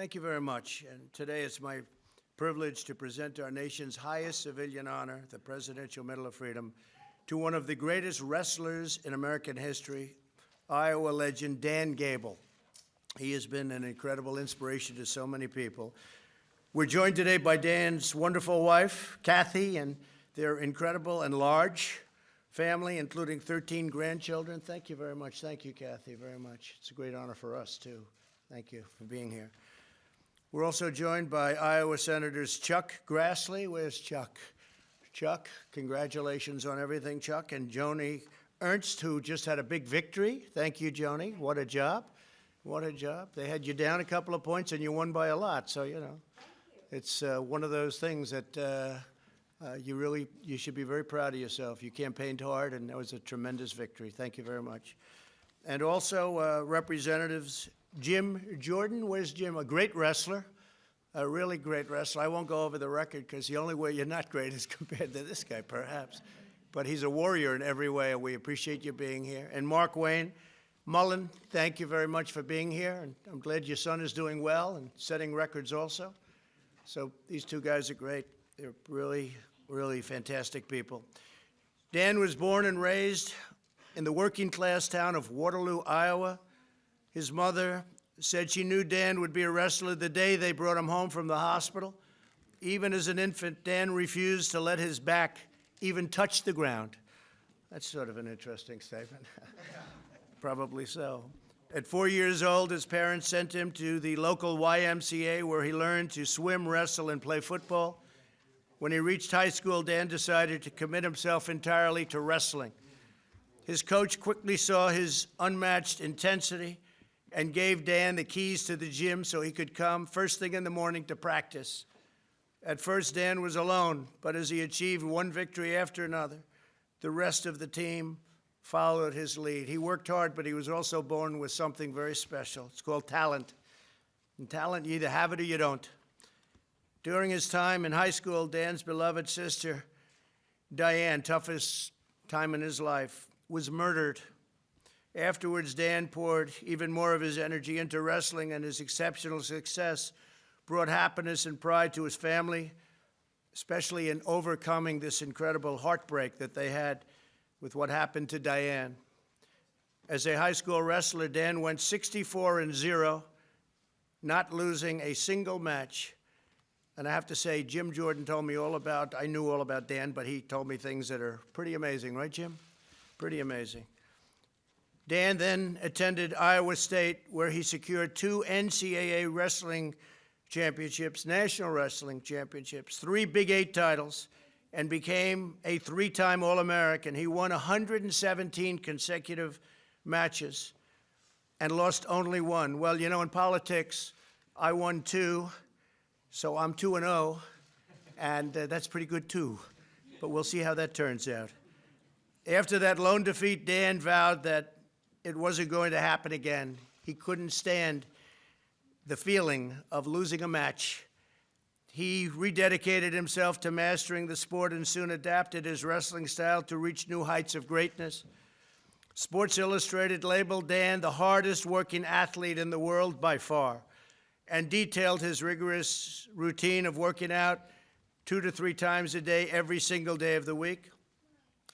Thank you very much. And today it's my privilege to present our nation's highest civilian honor, the Presidential Medal of Freedom, to one of the greatest wrestlers in American history, Iowa legend Dan Gable. He has been an incredible inspiration to so many people. We're joined today by Dan's wonderful wife, Kathy, and their incredible and large family, including 13 grandchildren. Thank you very much. Thank you, Kathy, very much. It's a great honor for us, too. Thank you for being here. We're also joined by Iowa Senators Chuck Grassley. Where's Chuck? Chuck, congratulations on everything, Chuck. And Joni Ernst, who just had a big victory. Thank you, Joni. What a job. What a job. They had you down a couple of points, and you won by a lot. So, you know, it's one of those things that you should be very proud of yourself. You campaigned hard, and that was a tremendous victory. Thank you very much. And also Representatives Jim Jordan. Where's Jim? A great wrestler, a really great wrestler. I won't go over the record because the only way you're not great is compared to this guy, perhaps. But he's a warrior in every way, and we appreciate you being here. And Mark Wayne Mullen, thank you very much for being here. And I'm glad your son is doing well and setting records also. So these two guys are great. They're really, really fantastic people. Dan was born and raised in the working class town of Waterloo, Iowa. His mother said she knew Dan would be a wrestler the day they brought him home from the hospital. Even as an infant, Dan refused to let his back even touch the ground. That's sort of an interesting statement. Probably so. At 4 years old, his parents sent him to the local YMCA where he learned to swim, wrestle, and play football. When he reached high school, Dan decided to commit himself entirely to wrestling. His coach quickly saw his unmatched intensity and gave Dan the keys to the gym so he could come first thing in the morning to practice. At first, Dan was alone, but as he achieved one victory after another, the rest of the team followed his lead. He worked hard, but he was also born with something very special. It's called talent. And talent, you either have it or you don't. During his time in high school, Dan's beloved sister, Diane, toughest time in his life, was murdered. Afterwards, Dan poured even more of his energy into wrestling, and his exceptional success brought happiness and pride to his family, especially in overcoming this incredible heartbreak that they had with what happened to Diane. As a high school wrestler, Dan went 64-0, not losing a single match. And I have to say, Jim Jordan told me I knew all about Dan, but he told me things that are pretty amazing, right, Jim? Pretty amazing. Dan then attended Iowa State, where he secured 2 NCAA wrestling championships, national wrestling championships, 3 Big 8 titles, and became a 3-time All-American. He won 117 consecutive matches and lost only 1. Well, you know, in politics, I won 2, so I'm 2-0, and that's pretty good, too. But we'll see how that turns out. After that lone defeat, Dan vowed that it wasn't going to happen again. He couldn't stand the feeling of losing a match. He rededicated himself to mastering the sport and soon adapted his wrestling style to reach new heights of greatness. Sports Illustrated labeled Dan the hardest working athlete in the world by far and detailed his rigorous routine of working out 2 to 3 times a day every single day of the week.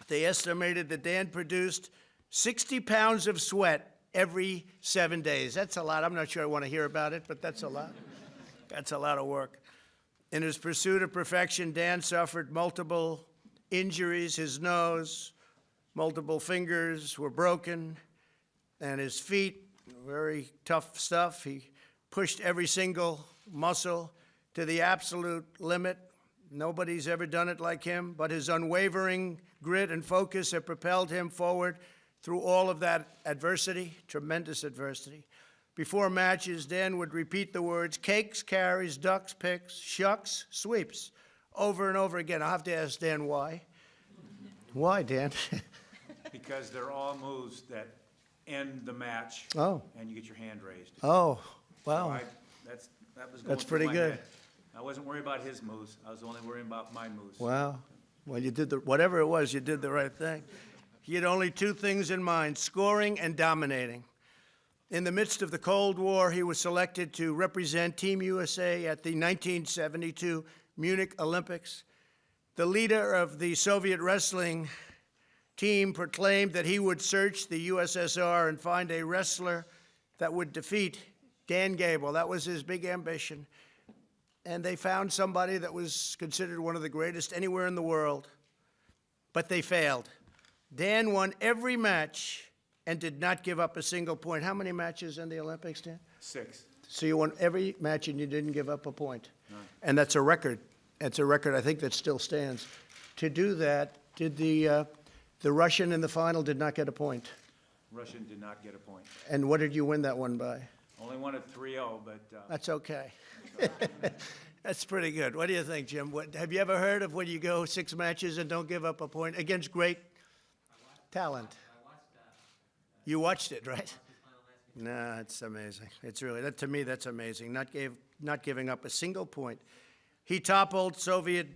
They estimated that Dan produced 60 pounds of sweat every 7 days. That's a lot. I'm not sure I want to hear about it, but that's a lot. That's a lot of work. In his pursuit of perfection, Dan suffered multiple injuries. His nose, multiple fingers were broken, and his feet, very tough stuff. He pushed every single muscle to the absolute limit. Nobody's ever done it like him, but his unwavering grit and focus have propelled him forward through all of that adversity, tremendous adversity. Before matches, Dan would repeat the words cakes, carries, ducks, picks, shucks, sweeps, over and over again. I'll have to ask Dan why. Why, Dan? Because they're all moves that end the match. Oh. And you get your hand raised. Oh, wow. So that was going That's through pretty my good. head. I wasn't worried about his moves. I was only worried about my moves. Wow. Well, you did whatever it was, you did the right thing. He had only 2 things in mind, scoring and dominating. In the midst of the Cold War, he was selected to represent Team USA at the 1972 Munich Olympics. The leader of the Soviet wrestling team proclaimed that he would search the USSR and find a wrestler that would defeat Dan Gable. That was his big ambition. And they found somebody that was considered one of the greatest anywhere in the world, but they failed. Dan won every match and did not give up a single point. How many matches in the Olympics, Dan? 6. So you won every match and you didn't give up a point. None. And that's a record. It's a record I think that still stands. To do that, did the Russian in the final did not get a point? Russian did not get a point. And what did you win that one by? Only won at 3-0, but That's okay. That's pretty good. What do you think, Jim? Have you ever heard of when you go 6 matches and don't give up a point against great talent? You watched it, right? No, it's amazing. It's really, that to me, that's amazing. Not giving up a single point. He toppled Soviet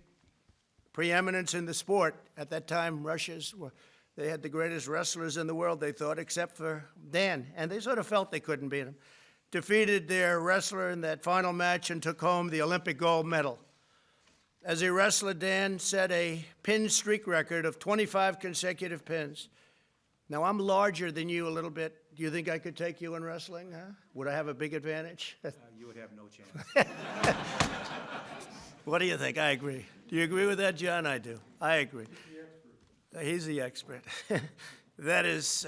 preeminence in the sport. At that time, they had the greatest wrestlers in the world, they thought, except for Dan. And they sort of felt they couldn't beat him. Defeated their wrestler in that final match and took home the Olympic gold medal. As a wrestler, Dan set a pin streak record of 25 consecutive pins. Now, I'm larger than you a little bit. Do you think I could take you in wrestling? Huh? Would I have a big advantage? you would have no chance. What do you think? I agree. Do you agree with that, John? I do. I agree. He's the expert. That is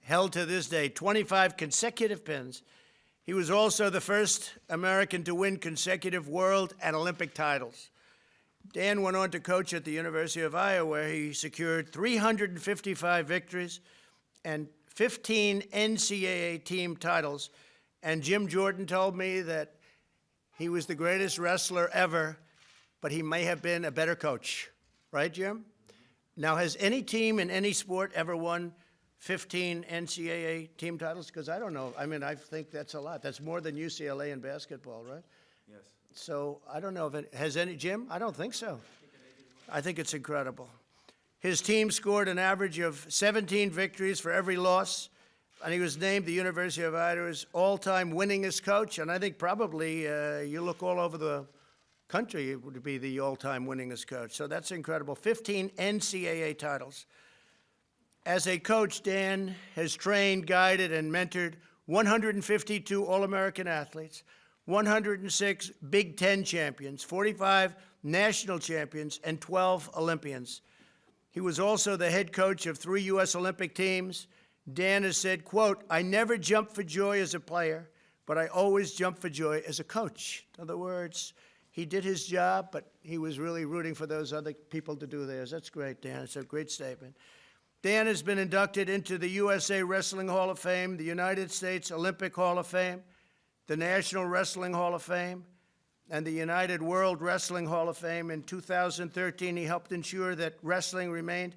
held to this day, 25 consecutive pins. He was also the first American to win consecutive world and Olympic titles. Dan went on to coach at the University of Iowa, where he secured 355 victories and 15 NCAA team titles. And Jim Jordan told me that he was the greatest wrestler ever, but he may have been a better coach. Right, Jim? Now, has any team in any sport ever won 15 NCAA team titles? Because I don't know. I mean, I think that's a lot. That's more than UCLA in basketball, right? Yes. So I don't know if it has any, Jim? I don't think so. I think it's incredible. His team scored an average of 17 victories for every loss, and he was named the University of Iowa's all-time winningest coach. And I think probably you look all over the country, it would be the all-time winningest coach. So that's incredible. 15 NCAA titles. As a coach, Dan has trained, guided, and mentored 152 All-American athletes, 106 Big Ten champions, 45 national champions, and 12 Olympians. He was also the head coach of 3 U.S. Olympic teams. Dan has said, quote, "I never jumped for joy as a player, but I always jumped for joy as a coach." In other words, he did his job, but he was really rooting for those other people to do theirs. That's great, Dan. It's a great statement. Dan has been inducted into the USA Wrestling Hall of Fame, the United States Olympic Hall of Fame, the National Wrestling Hall of Fame, and the United World Wrestling Hall of Fame. In 2013, he helped ensure that wrestling remained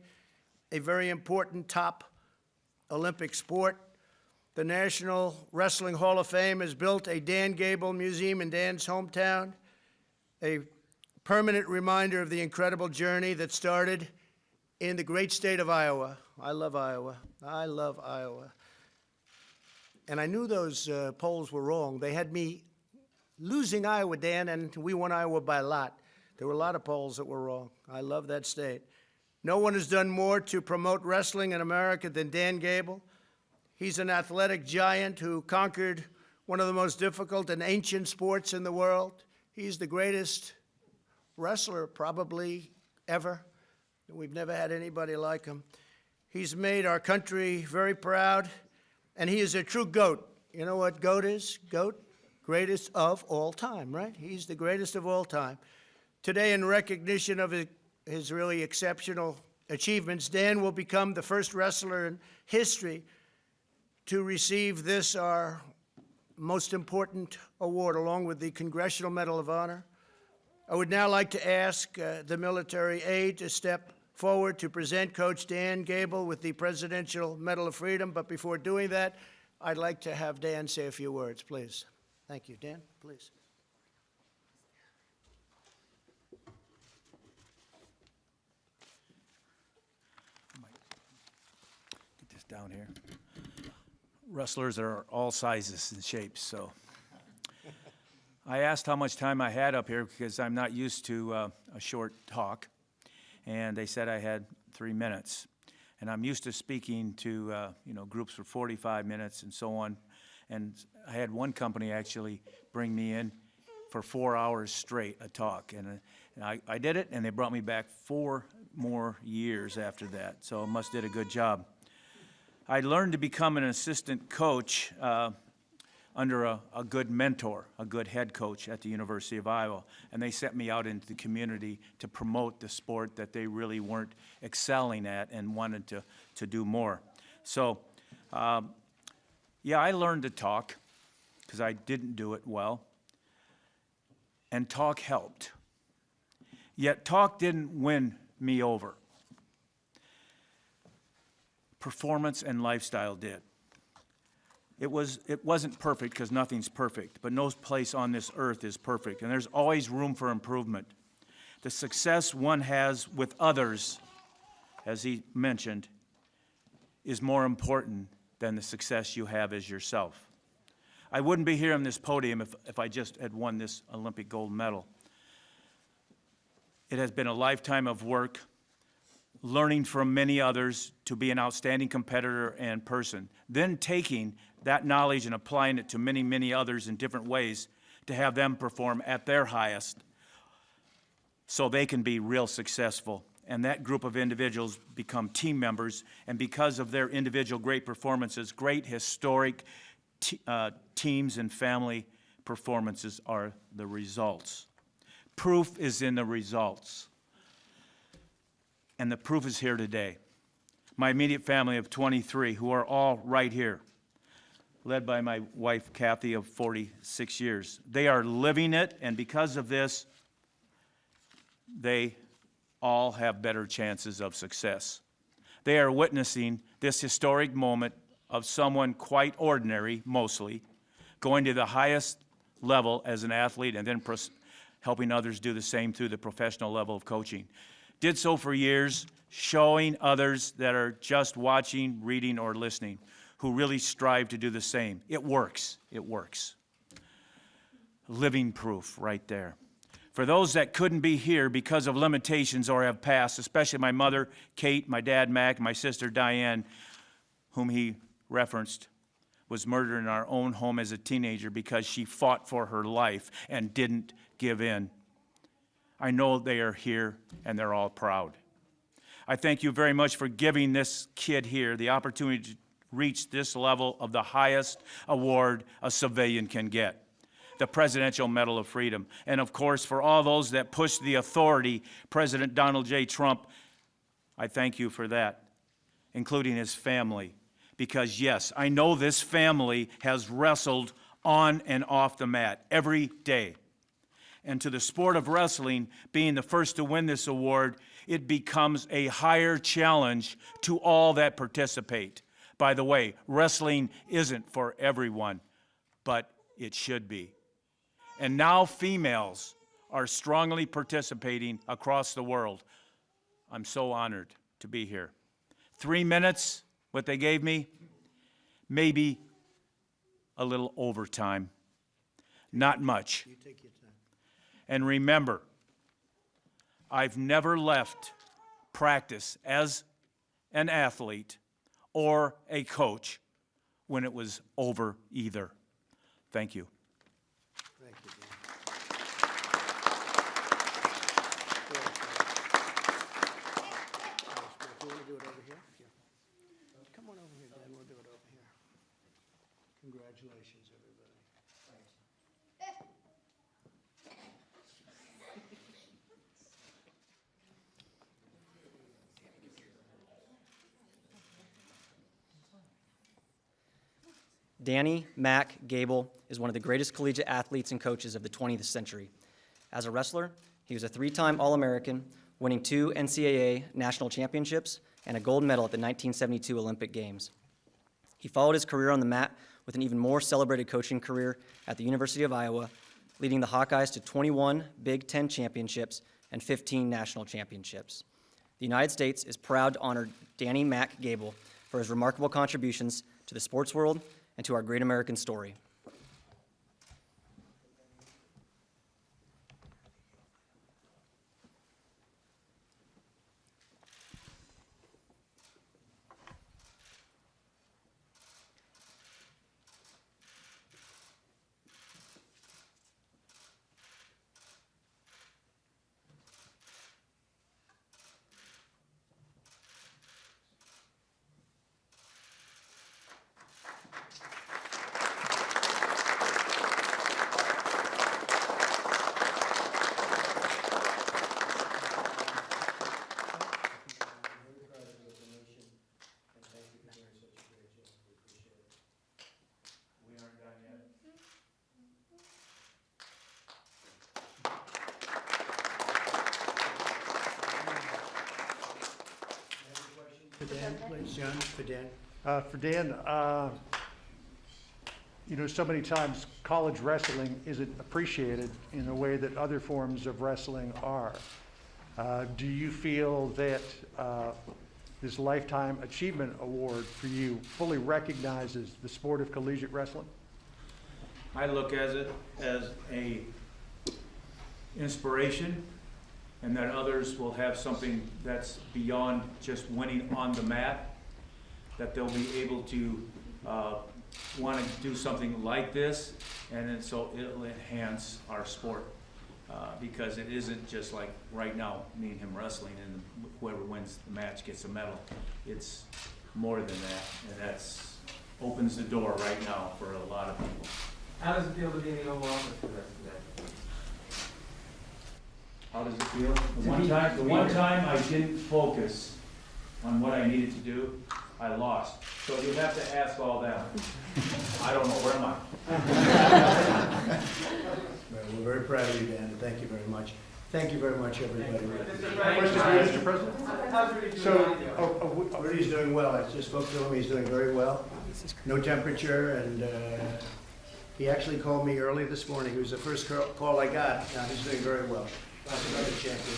a very important top Olympic sport. The National Wrestling Hall of Fame has built a Dan Gable Museum in Dan's hometown, a permanent reminder of the incredible journey that started in the great state of Iowa. I love Iowa. I love Iowa. And I knew those polls were wrong. They had me losing Iowa, Dan, and we won Iowa by a lot. There were a lot of polls that were wrong. I love that state. No one has done more to promote wrestling in America than Dan Gable. He's an athletic giant who conquered one of the most difficult and ancient sports in the world. He's the greatest wrestler probably ever. We've never had anybody like him. He's made our country very proud, and he is a true GOAT. You know what GOAT is? GOAT, greatest of all time, right? He's the greatest of all time. Today, in recognition of his really exceptional achievements, Dan will become the first wrestler in history to receive this, our most important award, along with the Congressional Medal of Honor. I would now like to ask the military aide to step forward to present Coach Dan Gable with the Presidential Medal of Freedom. But before doing that, I'd like to have Dan say a few words, please. Thank you. Dan, please. Get this down here. wrestlers are all sizes and shapes, so. I asked how much time I had up here because I'm not used to a short talk, and they said I had 3 minutes. And I'm used to speaking to groups for 45 minutes and so on. And I had one company actually bring me in for 4 hours straight a talk, and I did it, and they brought me back 4 more years after that. So I must did a good job. I learned to become an assistant coach under a good mentor, a good head coach at the University of Iowa. And they sent me out into the community to promote the sport that they really weren't excelling at and wanted to do more. So, yeah, I learned to talk because I didn't do it well. And talk helped. Yet talk didn't win me over. Performance and lifestyle did. It wasn't perfect because nothing's perfect, but no place on this earth is perfect, and there's always room for improvement. The success one has with others, as he mentioned, is more important than the success you have as yourself. I wouldn't be here on this podium if I just had won this Olympic gold medal. It has been a lifetime of work, learning from many others to be an outstanding competitor and person, then taking that knowledge and applying it to many, many others in different ways to have them perform at their highest so they can be real successful. And that group of individuals become team members, and because of their individual great performances, great historic teams and family performances are the results. Proof is in the results. And the proof is here today. My immediate family of 23, who are all right here, led by my wife, Kathy, of 46 years. They are living it, and because of this, they all have better chances of success. They are witnessing this historic moment of someone quite ordinary, mostly, going to the highest level as an athlete and then helping others do the same through the professional level of coaching. Did so for years, showing others that are just watching, reading, or listening, who really strive to do the same. It works. It works. Living proof right there. For those that couldn't be here because of limitations or have passed, especially my mother, Kate, my dad, Mac, and my sister, Diane, whom he referenced, was murdered in our own home as a teenager because she fought for her life and didn't give in. I know they are here, and they're all proud. I thank you very much for giving this kid here the opportunity to reach this level of the highest award a civilian can get, the Presidential Medal of Freedom. And of course, for all those that push the authority, President Donald J. Trump, I thank you for that, including his family. Because yes, I know this family has wrestled on and off the mat every day. And to the sport of wrestling, being the first to win this award, it becomes a higher challenge to all that participate. By the way, wrestling isn't for everyone, but it should be. And now females are strongly participating across the world. I'm so honored to be here. 3 minutes, what they gave me, maybe a little overtime. Not much. You take your time. And remember, I've never left practice as an athlete or a coach when it was over either. Thank you. Thank you, Dan. You want to do it over here? Yeah. Come on over here, Dan. We'll do it over here. Congratulations, everybody. Danny Mac Gable is one of the greatest collegiate athletes and coaches of the 20th century. As a wrestler, he was a 3-time All-American, winning 2 NCAA national championships and a gold medal at the 1972 Olympic Games. He followed his career on the mat with an even more celebrated coaching career at the University of Iowa, leading the Hawkeyes to 21 Big Ten championships and 15 national championships. The United States is proud to honor Danny Mac Gable for his remarkable contributions to the sports world and to our great American story. We aren't done yet. For Dan, please, John, for Dan. For Dan, you know, so many times college wrestling isn't appreciated in a way that other forms of wrestling are. Do you feel that this Lifetime Achievement Award for you fully recognizes the sport of collegiate wrestling? I look at it as a inspiration, and that others will have something that's beyond just winning on the mat, that they'll be able to want to do something like this, and then so it'll enhance our sport. Because it isn't just like right now, me and him wrestling, and whoever wins the match gets a medal. It's more than that, and that's opens the door right now for a lot of people. How does it feel to be in the Oval Office for the rest of the day? How does it feel? The one time I didn't focus on what I needed to do, I lost. So you have to ask all them. I don't know, where am I? Well, we're very proud of you, Dan, and thank you very much. Thank you very much, everybody. Mr. President? How's Rudy doing? So, Rudy's doing well. I just spoke to him. He's doing very well. No temperature, and he actually called me early this morning. It was the first call I got. Now he's doing very well. That's another champion.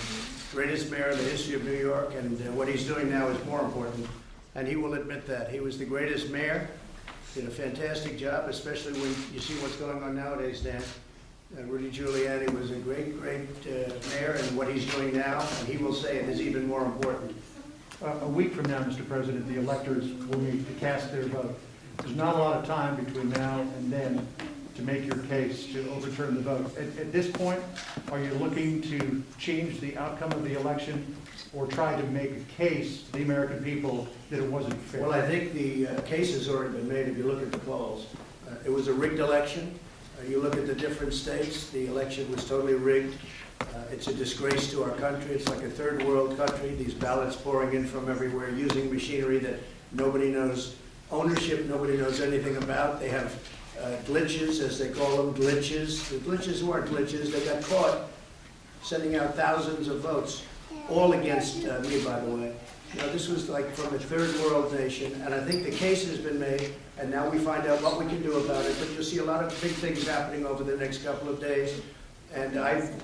Greatest mayor in the history of New York, and what he's doing now is more important. And he will admit that. He was the greatest mayor. Did a fantastic job, especially when you see what's going on nowadays, Dan. Rudy Giuliani was a great, great mayor, and what he's doing now, and he will say it is even more important. a week from now, Mr. President, the electors will meet to cast their vote. There's not a lot of time between now and then to make your case to overturn the vote. At this point, are you looking to change the outcome of the election or try to make a case to the American people that it wasn't fair? Well, I think the case has already been made if you look at the polls. It was a rigged election. You look at the different states, the election was totally rigged. It's a disgrace to our country. It's like a third world country. These ballots pouring in from everywhere using machinery that nobody knows ownership, nobody knows anything about. They have glitches, as they call them, glitches. The glitches weren't glitches. They got caught sending out thousands of votes, all against me, by the way. You know, this was like from a third world nation, and I think the case has been made, and now we find out what we can do about it. But you'll see a lot of big things happening over the next couple of days. And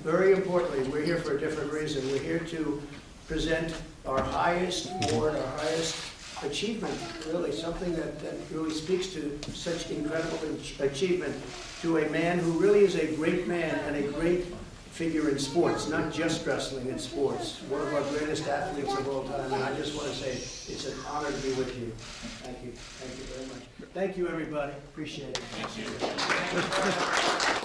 very importantly, we're here for a different reason. We're here to present our highest award, our highest achievement, really, something that really speaks to such incredible achievement, to a man who really is a great man and a great figure in sports, not just wrestling, in sports. One of our greatest athletes of all time, and I just want to say it's an honor to be with you. Thank you. Thank you very much. Thank you, everybody. Appreciate it. Thank you.